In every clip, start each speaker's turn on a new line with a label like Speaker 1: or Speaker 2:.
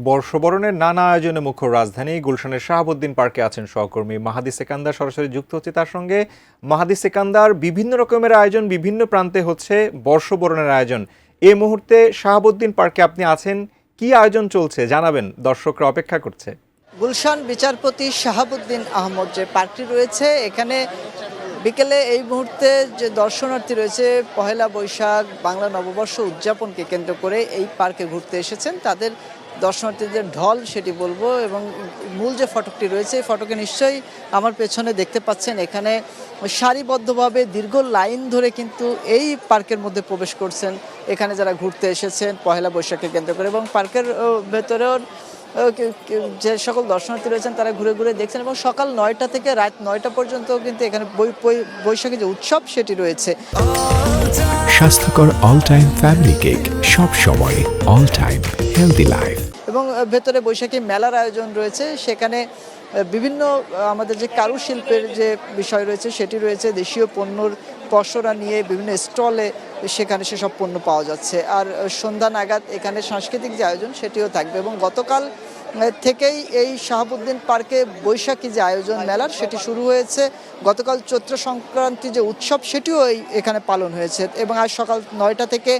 Speaker 1: বর্ষবরণের নানা আয়োজনে মুখর রাজধানী গুলশানের শাহাবুদ্দিন পার্কে আছেন সহকর্মী মাহাদি সেকান্দার। সরাসরি যুক্ত হচ্ছে তার সঙ্গে। মাহাদি সেকান্দার, বিভিন্ন রকমের আয়োজন, বিভিন্ন প্রান্তে হচ্ছে বর্ষবরণের আয়োজন। এই মুহূর্তে শাহাবুদ্দিন পার্কে আপনি আছেন, কি আয়োজন চলছে জানাবেন, দর্শকরা অপেক্ষা করছে।
Speaker 2: গুলশান বিচারপতি শাহাবুদ্দিন আহমদ যে পার্কটি রয়েছে, এখানে বিকেলে এই মুহূর্তে যে দর্শনার্থী রয়েছে পহেলা বৈশাখ বাংলা নববর্ষ উদযাপনকে কেন্দ্র করে এই পার্কে ঘুরতে এসেছেন, তাদের দর্শনার্থীদের ঢল সেটি বলবো। এবং মূল যে ফটকটি রয়েছে এই ফটকে নিশ্চয়ই আমার পেছনে দেখতে পাচ্ছেন, এখানে সারিবদ্ধভাবে দীর্ঘ লাইন ধরে কিন্তু এই পার্কের মধ্যে প্রবেশ করছেন এখানে যারা ঘুরতে এসেছেন পহেলা বৈশাখকে কেন্দ্র করে। এবং পার্কের ভেতরেও যে সকল দর্শনার্থী রয়েছেন তারা ঘুরে ঘুরে দেখছেন, এবং সকাল 9টা থেকে রাত 9টা পর্যন্ত কিন্তু এখানে বৈশাখী যে উৎসব সেটি রয়েছে।
Speaker 3: স্বাস্থ্যকর অল টাইম ফ্যামিলি কেক, সব সময় অল টাইম হেলদি লাইফ।
Speaker 2: এবং ভেতরে বৈশাখী মেলার আয়োজন রয়েছে, সেখানে বিভিন্ন আমাদের যে কারুশিল্পের যে বিষয় রয়েছে সেটি রয়েছে, দেশীয় পণ্যর পসরা নিয়ে বিভিন্ন স্টলে সেখানে সেসব পণ্য পাওয়া যাচ্ছে। আর সন্ধ্যা নাগাদ এখানে সাংস্কৃতিক যে আয়োজন সেটিও থাকবে। এবং গতকাল থেকেই এই শাহাবুদ্দিন পার্কে বৈশাখী যে আয়োজন মেলার সেটি শুরু হয়েছে। গতকাল চৈত্র সংক্রান্তি যে উৎসব সেটিও এখানে পালন হয়েছে। এবং আজ সকাল 9টা থেকে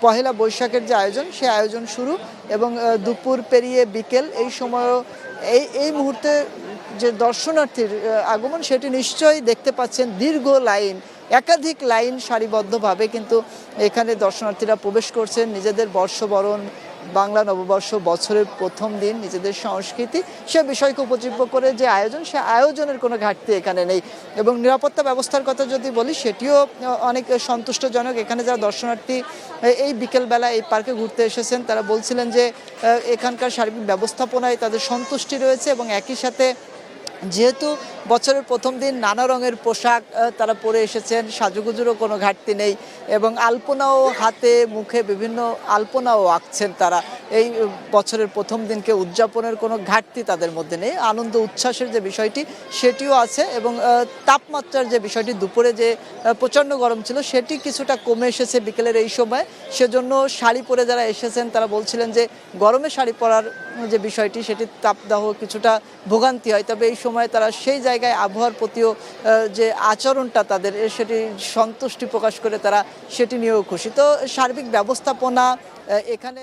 Speaker 2: পহেলা বৈশাখের যে আয়োজন সেই আয়োজন শুরু। এবং দুপুর পেরিয়ে বিকেল এই সময়ও এই মুহূর্তে যে দর্শনার্থীর আগমন সেটি নিশ্চয়ই দেখতে পাচ্ছেন, দীর্ঘ লাইন, একাধিক লাইন সারিবদ্ধভাবে কিন্তু এখানে দর্শনার্থীরা প্রবেশ করছেন। নিজেদের বর্ষবরণ বাংলা নববর্ষ বছরের প্রথম দিন, নিজেদের সংস্কৃতি সে বিষয়কে উপজীব্য করে যে আয়োজন, সে আয়োজনের কোনো ঘাটতি এখানে নেই। এবং নিরাপত্তা ব্যবস্থার কথা যদি বলি সেটিও অনেক সন্তুষ্টজনক। এখানে যারা দর্শনার্থী এই বিকেলবেলা এই পার্কে ঘুরতে এসেছেন তারা বলছিলেন যে এখানকার সার্বিক ব্যবস্থাপনায় তাদের সন্তুষ্টি রয়েছে। এবং একই সাথে যেহেতু বছরের প্রথম দিন নানা রঙের পোশাক তারা পরে এসেছেন, সাজুগুজুরও কোনো ঘাটতি নেই। এবং আলপনাও হাতে মুখে বিভিন্ন আলপনাও আঁকছেন তারা। এই বছরের প্রথম দিনকে উদযাপনের কোনো ঘাটতি তাদের মধ্যে নেই। আনন্দ উচ্ছ্বাসের যে বিষয়টি সেটিও আছে। এবং তাপমাত্রার যে বিষয়টি, দুপুরে যে প্রচণ্ড গরম ছিল সেটি কিছুটা কমে এসেছে বিকেলের এই সময়। সেজন্য শাড়ি পরে যারা এসেছেন তারা বলছিলেন যে গরমে শাড়ি পরার যে বিষয়টি সেটি তাপদাহ কিছুটা ভোগান্তি হয়, তবে এই সময় তারা সেই জায়গায় আবহাওয়ার প্রতিও যে আচরণটা তাদের সেটি সন্তুষ্টি প্রকাশ করে তারা সেটি নিয়েও খুশি। তো সার্বিক ব্যবস্থাপনা এখানে